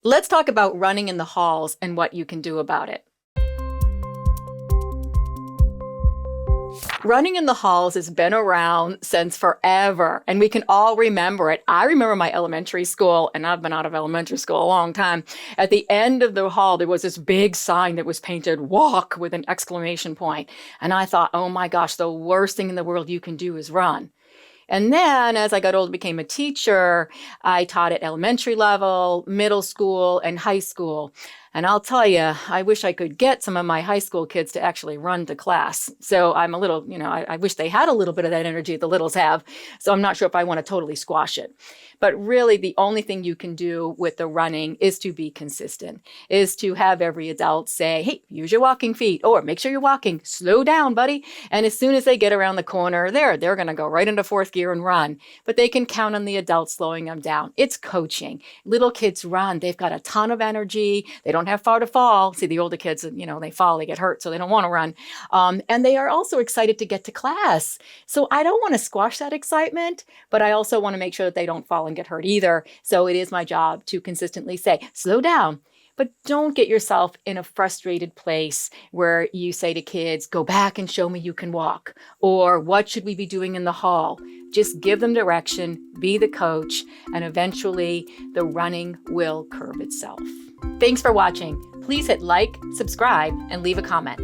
Let's talk about running in the halls and what you can do about it. Running in the halls has been around since forever, and we can all remember it. I remember my elementary school, and I've been out of elementary school a long time. At the end of the hall, there was this big sign that was painted "walk" with an exclamation point. And I thought, oh my gosh, the worst thing in the world you can do is run. And then as I got older, became a teacher, I taught at elementary level, middle school, and high school. And I'll tell you, I wish I could get some of my high school kids to actually run to class. So I'm a little, I wish they had a little bit of that energy the littles have. So I'm not sure if I want to totally squash it. But really, the only thing you can do with the running is to be consistent, is to have every adult say, hey, use your walking feet, or make sure you're walking, slow down, buddy. And as soon as they get around the corner, they're going to go right into fourth gear and run. But they can count on the adults slowing them down. It's coaching. Little kids run. They've got a ton of energy. They don't have far to fall. See, the older kids, they fall, they get hurt, so they don't want to run. And they are also excited to get to class. So I don't want to squash that excitement, but I also want to make sure that they don't fall and get hurt either. So it is my job to consistently say, slow down. But don't get yourself in a frustrated place where you say to kids, go back and show me you can walk. Or what should we be doing in the hall? Just give them direction, be the coach, and eventually the running will curb itself. Thanks for watching. Please hit like, subscribe, and leave a comment.